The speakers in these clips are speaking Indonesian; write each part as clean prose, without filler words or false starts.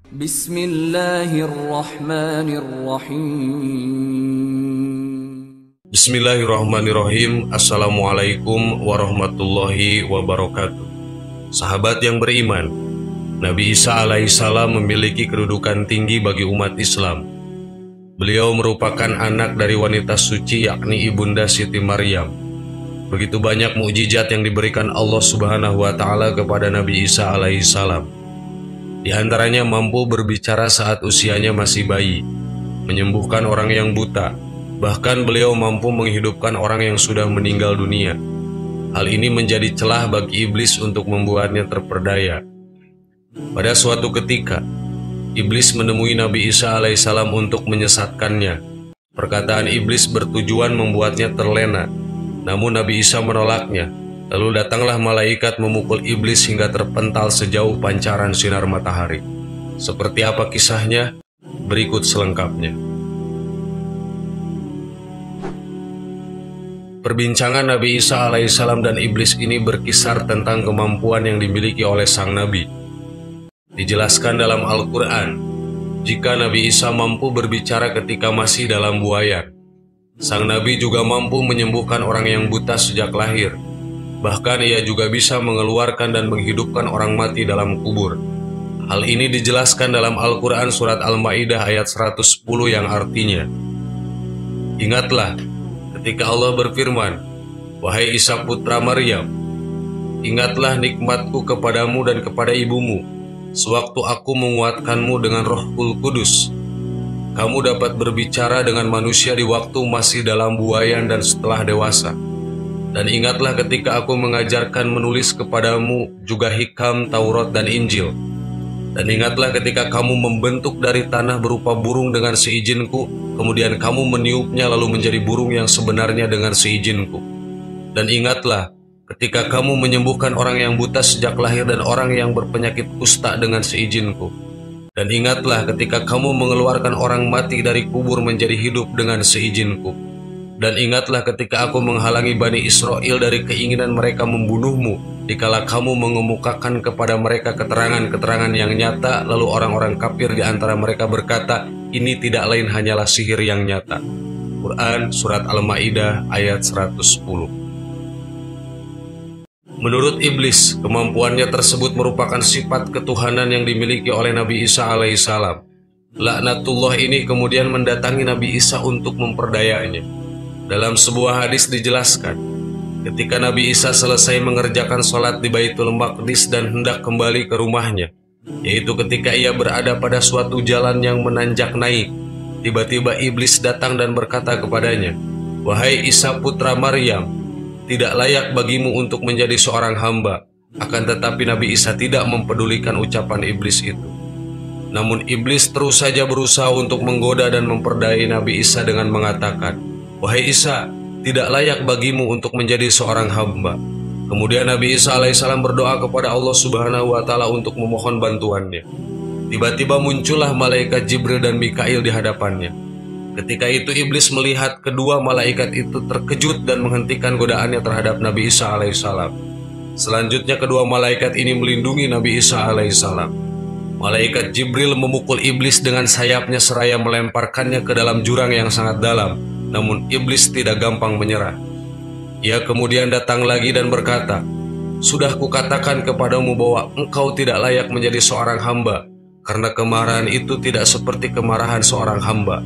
Bismillahirrahmanirrahim. Bismillahirrahmanirrahim. Assalamualaikum warahmatullahi wabarakatuh. Sahabat yang beriman, Nabi Isa alaihissalam memiliki kedudukan tinggi bagi umat Islam. Beliau merupakan anak dari wanita suci, yakni Ibunda Siti Maryam. Begitu banyak mukjizat yang diberikan Allah Subhanahu wa Ta'ala kepada Nabi Isa alaihissalam. Di antaranya mampu berbicara saat usianya masih bayi, menyembuhkan orang yang buta, bahkan beliau mampu menghidupkan orang yang sudah meninggal dunia. Hal ini menjadi celah bagi iblis untuk membuatnya terperdaya. Pada suatu ketika, iblis menemui Nabi Isa alaihissalam untuk menyesatkannya. Perkataan iblis bertujuan membuatnya terlena, namun Nabi Isa menolaknya. Lalu datanglah malaikat memukul iblis hingga terpental sejauh pancaran sinar matahari. Seperti apa kisahnya? Berikut selengkapnya. Perbincangan Nabi Isa alaihissalam dan iblis ini berkisar tentang kemampuan yang dimiliki oleh sang Nabi. Dijelaskan dalam Al-Quran, jika Nabi Isa mampu berbicara ketika masih dalam buayan, sang Nabi juga mampu menyembuhkan orang yang buta sejak lahir. Bahkan ia juga bisa mengeluarkan dan menghidupkan orang mati dalam kubur. Hal ini dijelaskan dalam Al-Quran surat Al-Ma'idah ayat 110 yang artinya, ingatlah ketika Allah berfirman, wahai Isa putra Maryam, ingatlah nikmatku kepadamu dan kepada ibumu, sewaktu aku menguatkanmu dengan Rohul Kudus. Kamu dapat berbicara dengan manusia di waktu masih dalam buayan dan setelah dewasa. Dan ingatlah ketika aku mengajarkan menulis kepadamu juga hikam, Taurat, dan Injil. Dan ingatlah ketika kamu membentuk dari tanah berupa burung dengan seizinku, kemudian kamu meniupnya lalu menjadi burung yang sebenarnya dengan seizinku. Dan ingatlah ketika kamu menyembuhkan orang yang buta sejak lahir dan orang yang berpenyakit kusta dengan seizinku. Dan ingatlah ketika kamu mengeluarkan orang mati dari kubur menjadi hidup dengan seizinku. Dan ingatlah ketika aku menghalangi Bani Israel dari keinginan mereka membunuhmu, dikala kamu mengemukakan kepada mereka keterangan-keterangan yang nyata, lalu orang-orang kafir di antara mereka berkata, ini tidak lain hanyalah sihir yang nyata. Quran Surat Al-Ma'idah ayat 110. Menurut iblis, kemampuannya tersebut merupakan sifat ketuhanan yang dimiliki oleh Nabi Isa alaihissalam. Laknatullah ini kemudian mendatangi Nabi Isa untuk memperdayanya. Dalam sebuah hadis dijelaskan, ketika Nabi Isa selesai mengerjakan sholat di Baitul Maqdis dan hendak kembali ke rumahnya, yaitu ketika ia berada pada suatu jalan yang menanjak naik, tiba-tiba iblis datang dan berkata kepadanya, wahai Isa putra Maryam, tidak layak bagimu untuk menjadi seorang hamba. Akan tetapi Nabi Isa tidak mempedulikan ucapan iblis itu. Namun iblis terus saja berusaha untuk menggoda dan memperdayai Nabi Isa dengan mengatakan, wahai Isa, tidak layak bagimu untuk menjadi seorang hamba. Kemudian Nabi Isa alaihissalam berdoa kepada Allah Subhanahu wa Ta'ala untuk memohon bantuannya. Tiba-tiba muncullah malaikat Jibril dan Mikail di hadapannya. Ketika itu iblis melihat kedua malaikat itu terkejut dan menghentikan godaannya terhadap Nabi Isa alaihissalam. Selanjutnya kedua malaikat ini melindungi Nabi Isa alaihissalam. Malaikat Jibril memukul iblis dengan sayapnya seraya melemparkannya ke dalam jurang yang sangat dalam. Namun iblis tidak gampang menyerah. Ia kemudian datang lagi dan berkata, sudah kukatakan kepadamu bahwa engkau tidak layak menjadi seorang hamba, karena kemarahan itu tidak seperti kemarahan seorang hamba.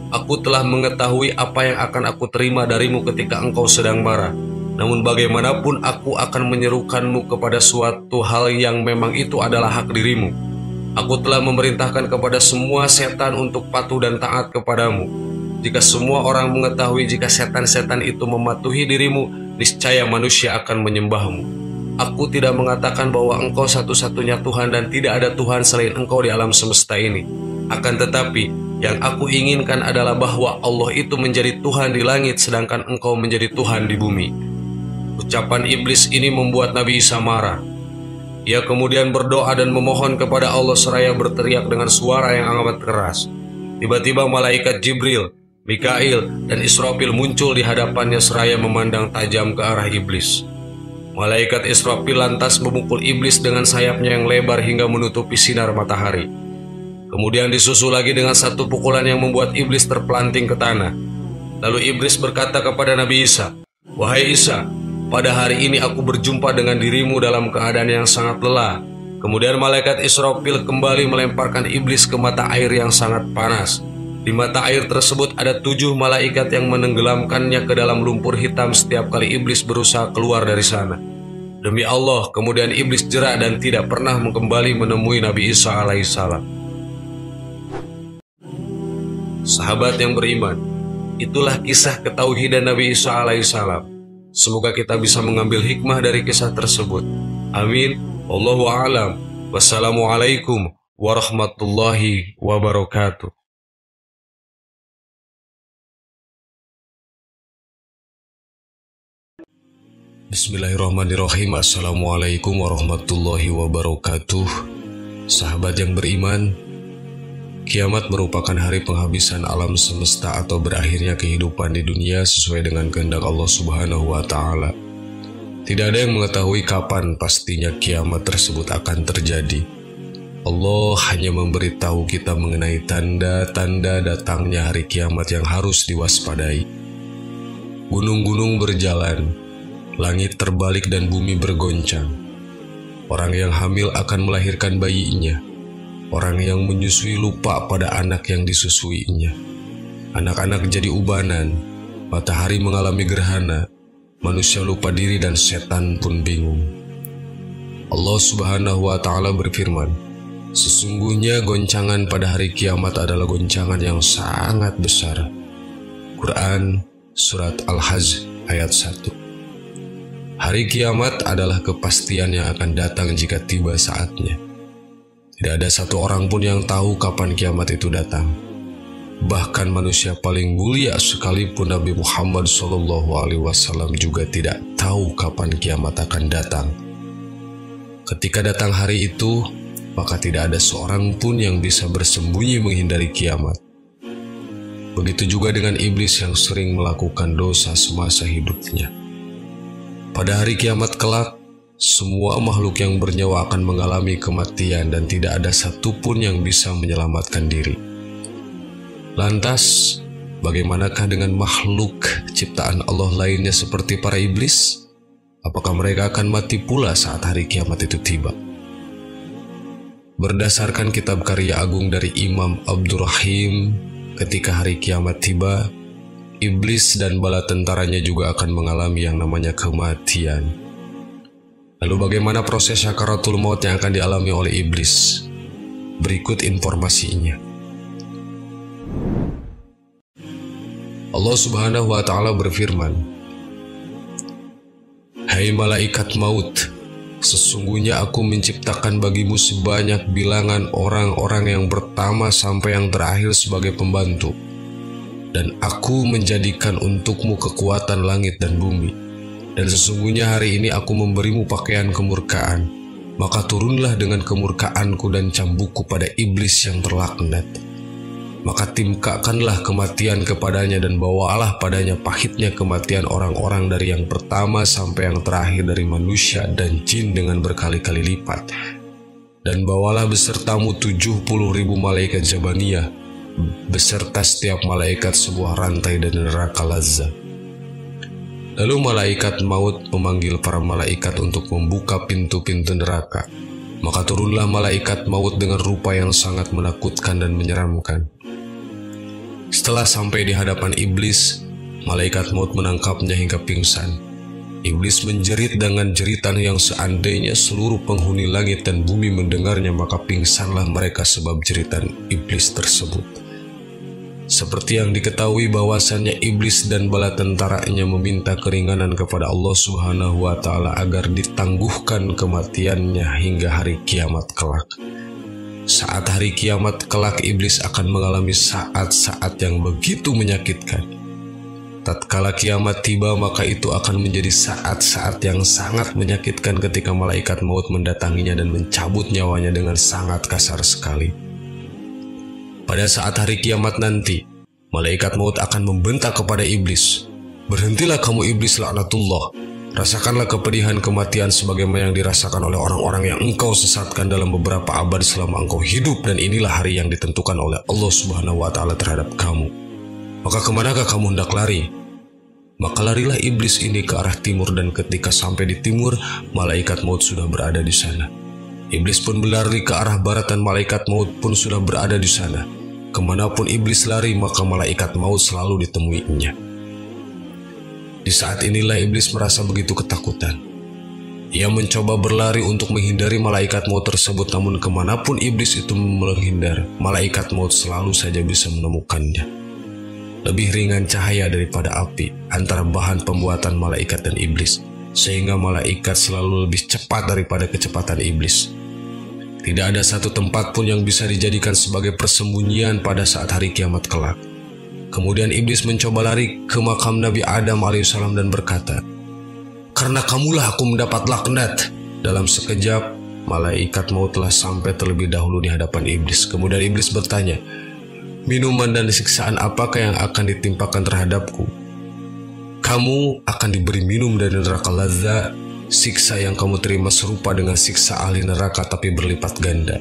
Aku telah mengetahui apa yang akan aku terima darimu ketika engkau sedang marah. Namun bagaimanapun aku akan menyerukanmu kepada suatu hal yang memang itu adalah hak dirimu. Aku telah memerintahkan kepada semua setan untuk patuh dan taat kepadamu. Jika semua orang mengetahui jika setan-setan itu mematuhi dirimu, niscaya manusia akan menyembahmu. Aku tidak mengatakan bahwa engkau satu-satunya Tuhan dan tidak ada Tuhan selain engkau di alam semesta ini. Akan tetapi, yang aku inginkan adalah bahwa Allah itu menjadi Tuhan di langit sedangkan engkau menjadi Tuhan di bumi. Ucapan iblis ini membuat Nabi Isa marah. Ia kemudian berdoa dan memohon kepada Allah seraya berteriak dengan suara yang amat keras. Tiba-tiba malaikat Jibril, Mikail, dan Israfil muncul di hadapannya seraya memandang tajam ke arah iblis. Malaikat Israfil lantas memukul iblis dengan sayapnya yang lebar hingga menutupi sinar matahari. Kemudian disusul lagi dengan satu pukulan yang membuat iblis terpelanting ke tanah. Lalu iblis berkata kepada Nabi Isa, "Wahai Isa, pada hari ini aku berjumpa dengan dirimu dalam keadaan yang sangat lelah." Kemudian malaikat Israfil kembali melemparkan iblis ke mata air yang sangat panas. Di mata air tersebut ada 7 malaikat yang menenggelamkannya ke dalam lumpur hitam setiap kali iblis berusaha keluar dari sana. Demi Allah, kemudian iblis jerak dan tidak pernah kembali menemui Nabi Isa alaihissalam. Sahabat yang beriman, itulah kisah ketauhidan Nabi Isa alaihissalam. Semoga kita bisa mengambil hikmah dari kisah tersebut. Amin. Wallahu a'lam. Wassalamualaikum warahmatullahi wabarakatuh. Bismillahirrahmanirrahim. Assalamualaikum warahmatullahi wabarakatuh. Sahabat yang beriman, kiamat merupakan hari penghabisan alam semesta atau berakhirnya kehidupan di dunia sesuai dengan kehendak Allah Subhanahu wa Ta'ala. Tidak ada yang mengetahui kapan pastinya kiamat tersebut akan terjadi. Allah hanya memberitahu kita mengenai tanda-tanda datangnya hari kiamat yang harus diwaspadai. Gunung-gunung berjalan, langit terbalik dan bumi bergoncang. Orang yang hamil akan melahirkan bayinya. Orang yang menyusui lupa pada anak yang disusuinya. Anak-anak jadi ubanan, matahari mengalami gerhana, manusia lupa diri dan setan pun bingung. Allah Subhanahu wa Ta'ala berfirman, "Sesungguhnya goncangan pada hari kiamat adalah goncangan yang sangat besar." Quran Surat Al-Hajj ayat 1. Hari kiamat adalah kepastian yang akan datang jika tiba saatnya. Tidak ada satu orang pun yang tahu kapan kiamat itu datang. Bahkan manusia paling mulia sekalipun Nabi Muhammad SAW juga tidak tahu kapan kiamat akan datang. Ketika datang hari itu, maka tidak ada seorang pun yang bisa bersembunyi menghindari kiamat. Begitu juga dengan iblis yang sering melakukan dosa semasa hidupnya. Pada hari kiamat kelak, semua makhluk yang bernyawa akan mengalami kematian dan tidak ada satupun yang bisa menyelamatkan diri. Lantas, bagaimanakah dengan makhluk ciptaan Allah lainnya seperti para iblis? Apakah mereka akan mati pula saat hari kiamat itu tiba? Berdasarkan kitab karya agung dari Imam Abdurrahim, ketika hari kiamat tiba, iblis dan bala tentaranya juga akan mengalami yang namanya kematian. Lalu bagaimana proses sakaratul maut yang akan dialami oleh iblis? Berikut informasinya. Allah Subhanahu wa Ta'ala berfirman, "Hai malaikat maut, sesungguhnya aku menciptakan bagimu sebanyak bilangan orang-orang yang pertama sampai yang terakhir sebagai pembantu. Dan aku menjadikan untukmu kekuatan langit dan bumi. Dan sesungguhnya hari ini aku memberimu pakaian kemurkaan, maka turunlah dengan kemurkaanku dan cambukku pada iblis yang terlaknat. Maka timpakanlah kematian kepadanya dan bawalah padanya pahitnya kematian orang-orang dari yang pertama sampai yang terakhir dari manusia dan jin dengan berkali-kali lipat. Dan bawalah besertamu 70.000 malaikat Jabaniyah, beserta setiap malaikat sebuah rantai dari neraka lazza." Lalu malaikat maut memanggil para malaikat untuk membuka pintu-pintu neraka. Maka turunlah malaikat maut dengan rupa yang sangat menakutkan dan menyeramkan. Setelah sampai di hadapan iblis, malaikat maut menangkapnya hingga pingsan. Iblis menjerit dengan jeritan yang seandainya seluruh penghuni langit dan bumi mendengarnya, maka pingsanlah mereka sebab jeritan iblis tersebut. Seperti yang diketahui bahwasannya iblis dan bala tentaranya meminta keringanan kepada Allah Subhanahu wa Ta'ala agar ditangguhkan kematiannya hingga hari kiamat kelak. Saat hari kiamat kelak, iblis akan mengalami saat-saat yang begitu menyakitkan. Tatkala kiamat tiba, maka itu akan menjadi saat-saat yang sangat menyakitkan ketika malaikat maut mendatanginya dan mencabut nyawanya dengan sangat kasar sekali. Pada saat hari kiamat nanti, malaikat maut akan membentak kepada iblis, "Berhentilah kamu iblis laknatullah. Rasakanlah kepedihan kematian sebagaimana yang dirasakan oleh orang-orang yang engkau sesatkan dalam beberapa abad selama engkau hidup, dan inilah hari yang ditentukan oleh Allah Subhanahu wa Ta'ala terhadap kamu. Maka kemanakah kamu hendak lari? Maka larilah iblis ini ke arah timur, dan ketika sampai di timur, malaikat maut sudah berada di sana. Iblis pun berlari ke arah barat, dan malaikat maut pun sudah berada di sana. Kemanapun iblis lari, maka malaikat maut selalu ditemuinya. Di saat inilah iblis merasa begitu ketakutan. Ia mencoba berlari untuk menghindari malaikat maut tersebut, namun kemanapun iblis itu menghindar, malaikat maut selalu saja bisa menemukannya. Lebih ringan cahaya daripada api antara bahan pembuatan malaikat dan iblis, sehingga malaikat selalu lebih cepat daripada kecepatan iblis. Tidak ada satu tempat pun yang bisa dijadikan sebagai persembunyian pada saat hari kiamat kelak. Kemudian iblis mencoba lari ke makam Nabi Adam alaihissalam dan berkata, "Karena kamulah aku mendapat laknat." Dalam sekejap, malaikat maut telah sampai terlebih dahulu di hadapan iblis. Kemudian iblis bertanya, "Minuman dan siksaan apakah yang akan ditimpakan terhadapku?" "Kamu akan diberi minum dari neraka lazza. Siksa yang kamu terima serupa dengan siksa ahli neraka tapi berlipat ganda."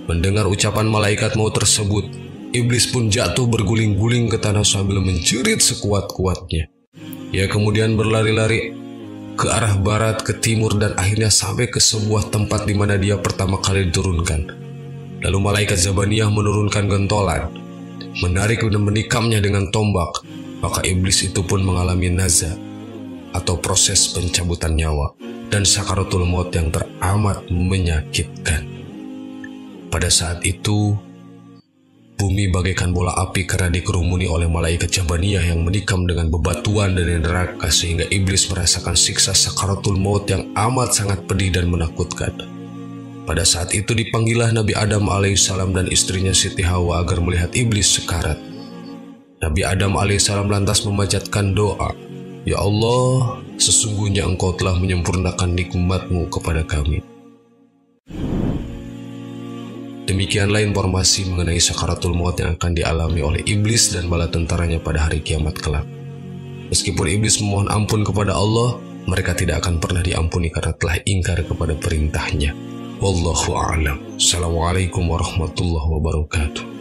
Mendengar ucapan malaikat maut tersebut, iblis pun jatuh berguling-guling ke tanah sambil menjerit sekuat-kuatnya. Ia kemudian berlari-lari ke arah barat, ke timur, dan akhirnya sampai ke sebuah tempat di mana dia pertama kali diturunkan. Lalu malaikat Zabaniyah menurunkan gentolan, menarik dan menikamnya dengan tombak. Maka iblis itu pun mengalami naza atau proses pencabutan nyawa dan sakaratul maut yang teramat menyakitkan. Pada saat itu, bumi bagaikan bola api karena dikerumuni oleh malaikat Jabaniyah yang menikam dengan bebatuan dari neraka, sehingga iblis merasakan siksa sakaratul maut yang amat sangat pedih dan menakutkan. Pada saat itu dipanggillah Nabi Adam alaihissalam dan istrinya Siti Hawa agar melihat iblis sekarat. Nabi Adam alaihissalam lantas memanjatkan doa, "Ya Allah, sesungguhnya Engkau telah menyempurnakan nikmat-Mu kepada kami." Demikianlah informasi mengenai sakaratul maut yang akan dialami oleh iblis dan bala tentaranya pada hari kiamat kelak. Meskipun iblis memohon ampun kepada Allah, mereka tidak akan pernah diampuni karena telah ingkar kepada perintahnya. Wallahu a'lam. Assalamualaikum warahmatullahi wabarakatuh.